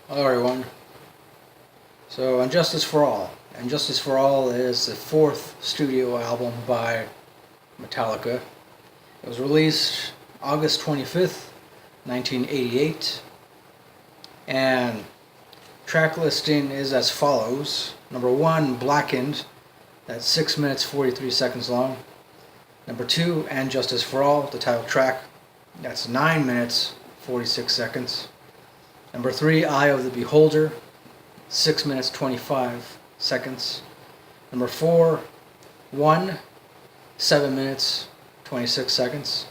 Hello everyone. So Injustice for All. Injustice for All is the fourth studio album by Metallica. It was released August 25th, 1988. And track listing is as follows. Number 1, Blackened. That's 6 minutes 43 seconds long. Number 2, And Justice for All, the title track. That's 9 minutes 46 seconds. Number 3, Eye of the Beholder, 6 minutes 25 seconds. Number 4, 1, 7 minutes 26 seconds.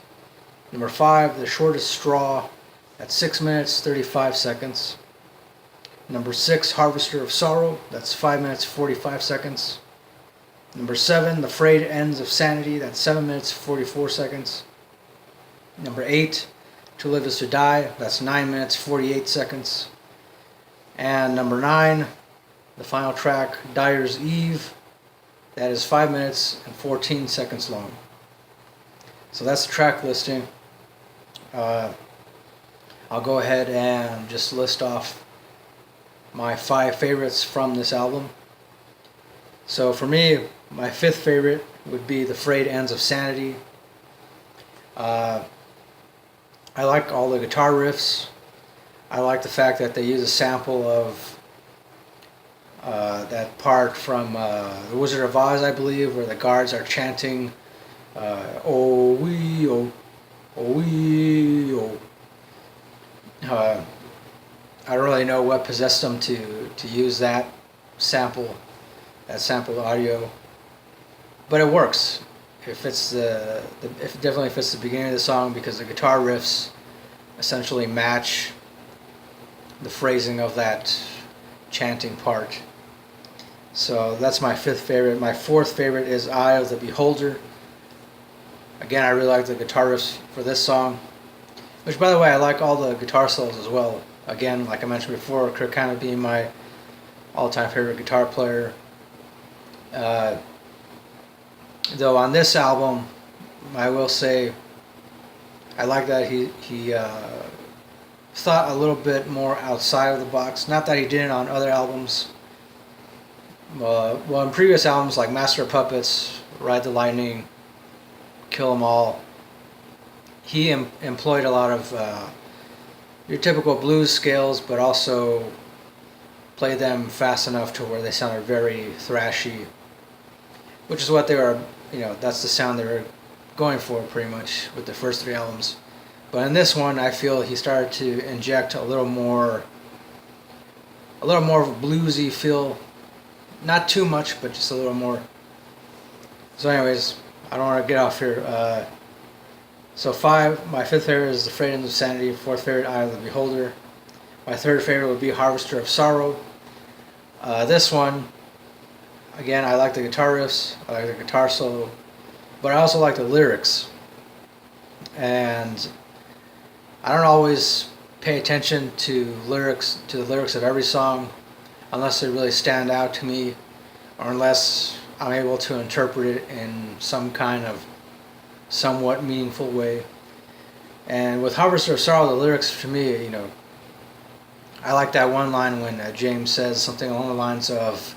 Number 5, The Shortest Straw, at 6 minutes 35 seconds. Number 6, Harvester of Sorrow, that's 5 minutes 45 seconds. Number 7, The Frayed Ends of Sanity, that's 7 minutes 44 seconds. Number 8, To Live Is To Die, that's 9 minutes 48 seconds. And number 9, the final track, Dyer's Eve, that is 5 minutes and 14 seconds long. So that's the track listing. I'll go ahead and just list off my 5 favorites from this album. So for me, my 5th favorite would be The Frayed Ends of Sanity. I like all the guitar riffs. I like the fact that they use a sample of that part from The Wizard of Oz, I believe, where the guards are chanting, "Oh wee oh, oh wee oh." I don't really know what possessed them to use that sample audio, but it works. It fits it definitely fits the beginning of the song because the guitar riffs essentially match the phrasing of that chanting part. So that's my 5th favorite. My 4th favorite is Eye of the Beholder. Again, I really like the guitar riffs for this song, which, by the way, I like all the guitar solos as well. Again, like I mentioned before, Kirk kind of being my all-time favorite guitar player. Though on this album, I will say I like that he thought a little bit more outside of the box. Not that he didn't on other albums. Well, in previous albums like Master of Puppets, Ride the Lightning, Kill 'Em All, he employed a lot of your typical blues scales, but also played them fast enough to where they sounded very thrashy, which is what they were, that's the sound they were going for pretty much with the first 3 albums. But in this one, I feel he started to inject a little more of a bluesy feel. Not too much, but just a little more. So anyways, I don't want to get off here. So my 5th favorite is The Frayed Ends of Sanity. 4th favorite, Eye of the Beholder. My 3rd favorite would be Harvester of Sorrow. This one, again, I like the guitar riffs, I like the guitar solo, but I also like the lyrics. And I don't always pay attention to the lyrics of every song, unless they really stand out to me, or unless I'm able to interpret it in some kind of somewhat meaningful way. And with Harvester of Sorrow, the lyrics to me, I like that one line when James says something along the lines of,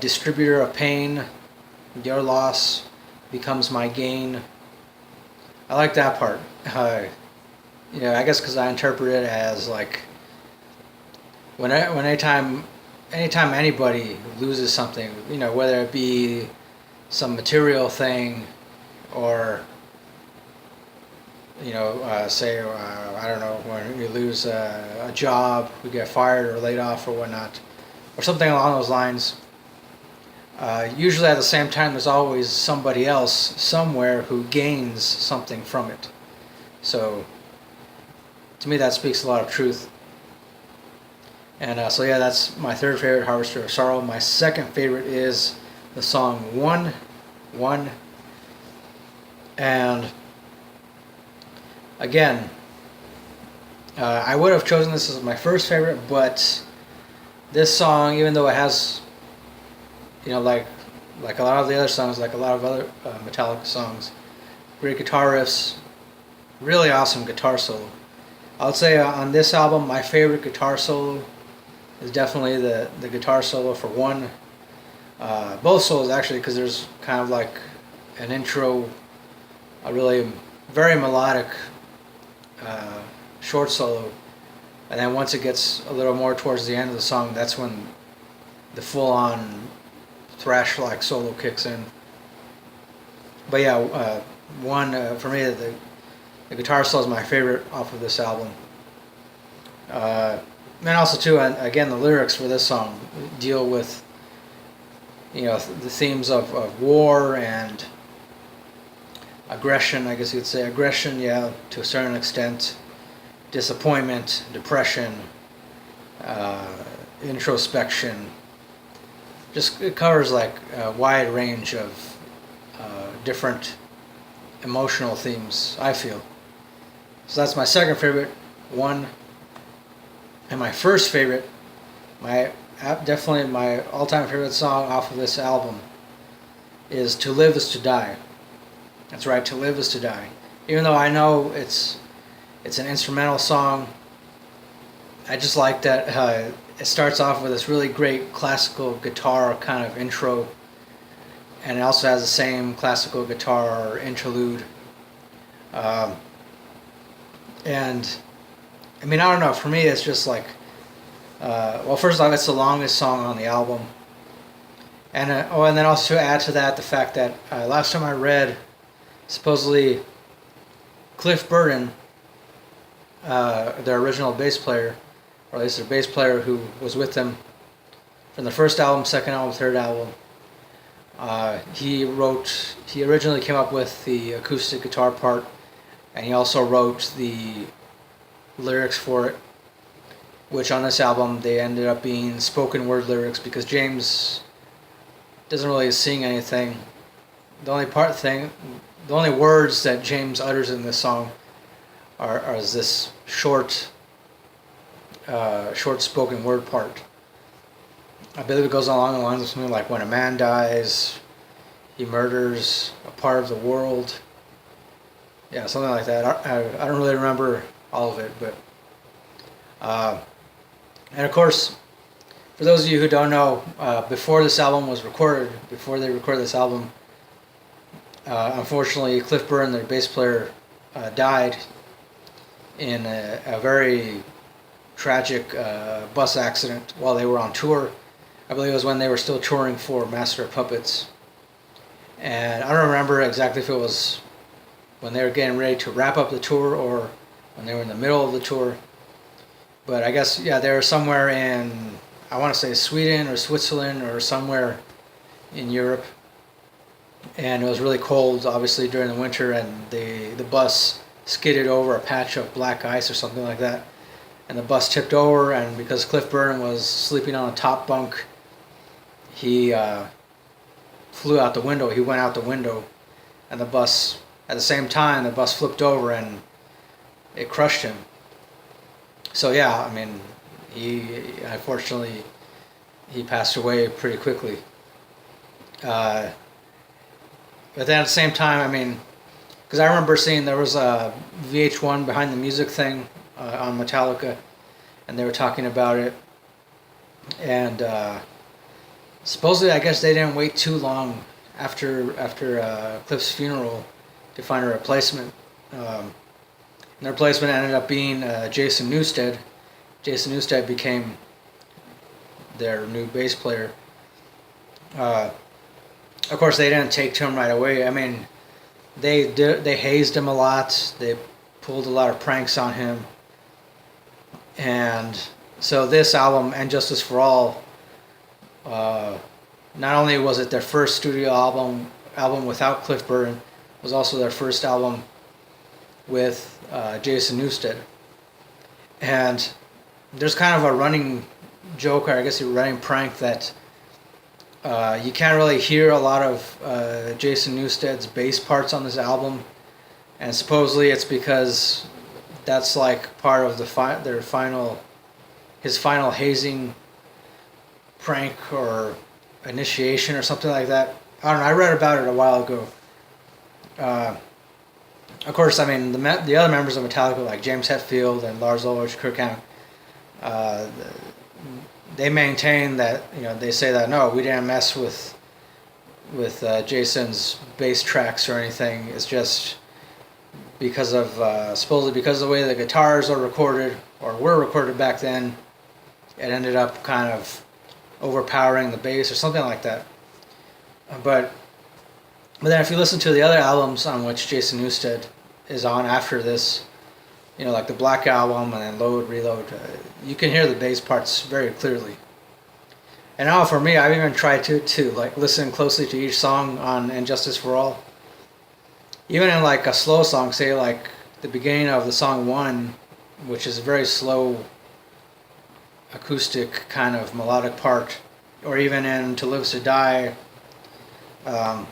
distributor of pain, your loss becomes my gain. I like that part. I guess because I interpret it as like anytime anybody loses something, whether it be some material thing or say I don't know, when we lose a job, we get fired or laid off or whatnot, or something along those lines. Usually at the same time, there's always somebody else somewhere who gains something from it. So to me, that speaks a lot of truth. And so yeah, that's my 3rd favorite, Harvester of Sorrow. My 2nd favorite is the song One. And again, I would have chosen this as my 1st favorite, but this song, even though it has, like a lot of the other songs, like a lot of other Metallica songs, great guitar riffs, really awesome guitar solo, I'll say on this album, my favorite guitar solo is definitely the guitar solo for one. Both solos actually, because there's kind of like an intro, a really very melodic short solo, and then once it gets a little more towards the end of the song, that's when the full-on thrash-like solo kicks in. But yeah, for me, the guitar solo is my favorite off of this album. And also too, again, the lyrics for this song deal with, the themes of war and aggression. I guess you could say aggression, yeah, to a certain extent. Disappointment, depression, introspection. Just it covers like a wide range of different emotional themes, I feel. So that's my second favorite one. And my first favorite, definitely my all-time favorite song off of this album is "To Live Is to Die." That's right, "To Live Is to Die." Even though I know it's an instrumental song, I just like that it starts off with this really great classical guitar kind of intro, and it also has the same classical guitar interlude. And I mean, I don't know, for me it's just like, well, first off, it's the longest song on the album. And and then also to add to that, the fact that last time I read, supposedly Cliff Burton, their original bass player, or at least their bass player who was with them from the first album, second album, third album, he originally came up with the acoustic guitar part, and he also wrote the lyrics for it, which on this album they ended up being spoken word lyrics because James doesn't really sing anything. The only words that James utters in this song are this short spoken word part. I believe it goes along the lines of something like, when a man dies, he murders a part of the world. Yeah, something like that. I don't really remember all of it, but and of course, for those of you who don't know, before this album was recorded, before they recorded this album, unfortunately Cliff Burton, their bass player, died in a very tragic bus accident while they were on tour. I believe it was when they were still touring for Master of Puppets, and I don't remember exactly if it was when they were getting ready to wrap up the tour or when they were in the middle of the tour. But I guess, yeah, they were somewhere in, I want to say Sweden or Switzerland or somewhere in Europe. And it was really cold, obviously, during the winter, and the bus skidded over a patch of black ice or something like that. And the bus tipped over, and because Cliff Burton was sleeping on a top bunk, he flew out the window. He went out the window, and the bus, at the same time, the bus flipped over and it crushed him. So yeah, I mean, unfortunately, he passed away pretty quickly. But then at the same time, I mean, because I remember seeing there was a VH1 Behind the Music thing on Metallica, and they were talking about it, and supposedly, I guess they didn't wait too long after Cliff's funeral to find a replacement. And the replacement ended up being Jason Newsted. Jason Newsted became their new bass player. Of course, they didn't take to him right away. I mean, they hazed him a lot. They pulled a lot of pranks on him. And so this album, And Justice for All, not only was it their first studio album without Cliff Burton, it was also their first album with Jason Newsted. And there's kind of a running joke, or I guess a running prank, that you can't really hear a lot of Jason Newsted's bass parts on this album, and supposedly it's because that's like part of his final hazing prank or initiation or something like that. I don't know. I read about it a while ago. of course, I mean the other members of Metallica, like James Hetfield and Lars Ulrich, Kirk Hammett, uh, they maintain that, they say that no, we didn't mess with Jason's bass tracks or anything. It's just because of supposedly because of the way the guitars are recorded or were recorded back then, it ended up kind of overpowering the bass or something like that. But then if you listen to the other albums on which Jason Newsted is on after this, like the Black Album and then Load, Reload, you can hear the bass parts very clearly. And now for me, I've even tried to like listen closely to each song on And Justice for All. Even in like a slow song, say like the beginning of the song 1, which is a very slow acoustic kind of melodic part, or even in To Live Is to Die. I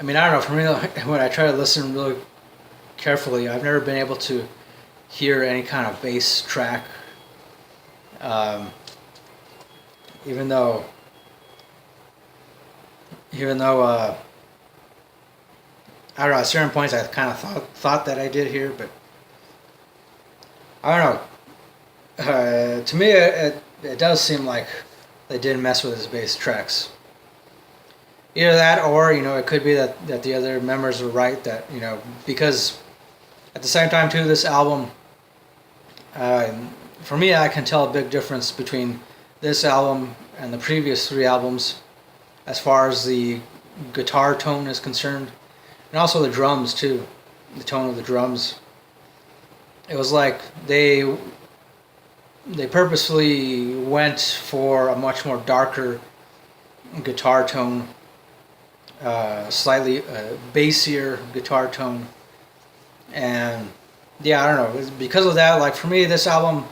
mean, I don't know, for me, when I try to listen really carefully, I've never been able to hear any kind of bass track. Even though I don't know, at certain points I kind of thought that I did hear, but I don't know. To me, it does seem like they did mess with his bass tracks. Either that, or it could be that the other members were right, that because at the same time too, this album, for me, I can tell a big difference between this album and the previous 3 albums as far as the guitar tone is concerned, and also the drums too, the tone of the drums. It was like they purposefully went for a much more darker guitar tone, slightly bassier guitar tone, and yeah, I don't know, because of that, like for me, this album,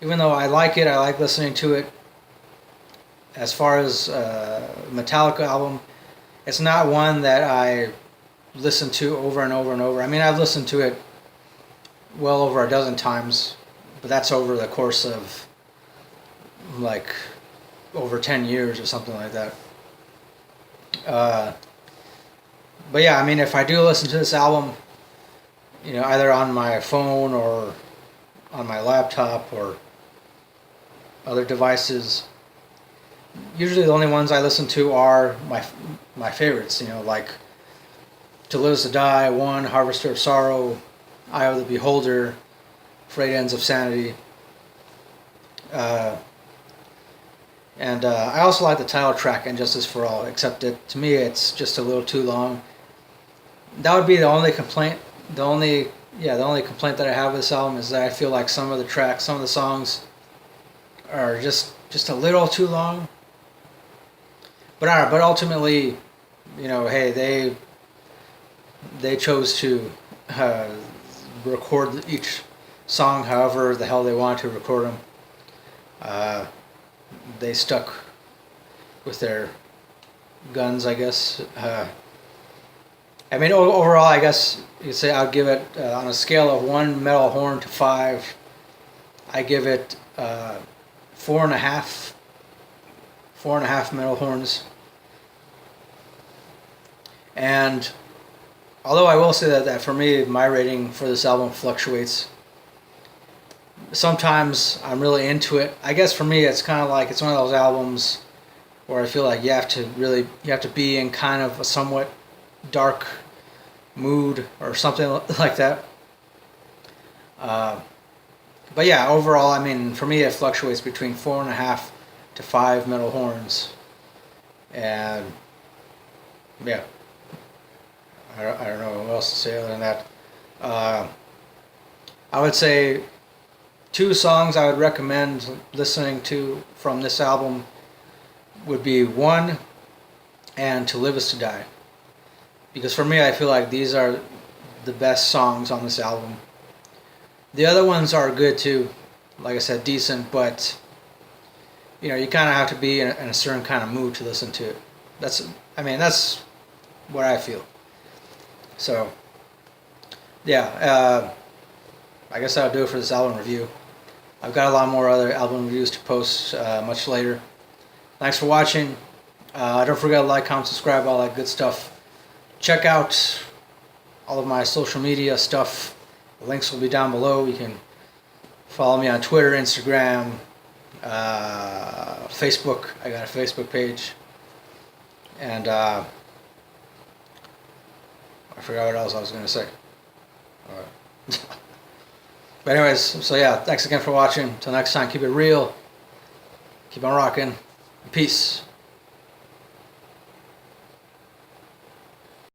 even though I like it, I like listening to it, as far as Metallica album, it's not one that I listen to over and over and over. I mean, I've listened to it well over a dozen times, but that's over the course of like over 10 years or something like that. But yeah, I mean, if I do listen to this album, either on my phone or on my laptop or other devices, usually the only ones I listen to are my favorites, like To Live Is to Die, 1, Harvester of Sorrow, Eye of the Beholder, Frayed Ends of Sanity. And I also like the title track, And Justice for All, except that to me it's just a little too long. That would be the only complaint. The only complaint that I have with this album is that I feel like some of the songs are just a little too long. But ultimately, hey, they chose to record each song however the hell they wanted to record them. They stuck with their guns, I guess. I mean, overall, I guess you could say I'd give it, on a scale of 1 metal horn to 5, I give it 4.5 metal horns. And although I will say that for me, my rating for this album fluctuates. Sometimes I'm really into it. I guess for me, it's kind of like it's one of those albums where I feel like you have to be in kind of a somewhat dark mood or something like that. But yeah, overall, I mean, for me, it fluctuates between 4.5 to 5 metal horns, and yeah, I don't know what else to say other than that. I would say 2 songs I would recommend listening to from this album would be 1 and To Live Is to Die. Because for me, I feel like these are the best songs on this album. The other ones are good too, like I said, decent, but you kind of have to be in a certain kind of mood to listen to it. That's what I feel. So, yeah, I guess that'll do it for this album review. I've got a lot more other album reviews to post much later. Thanks for watching. Don't forget to like, comment, subscribe, all that good stuff. Check out all of my social media stuff. The links will be down below. You can follow me on Twitter, Instagram, Facebook. I got a Facebook page. And I forgot what else I was going to say. But anyways, so yeah, thanks again for watching. Until next time, keep it real. Keep on rocking. Peace.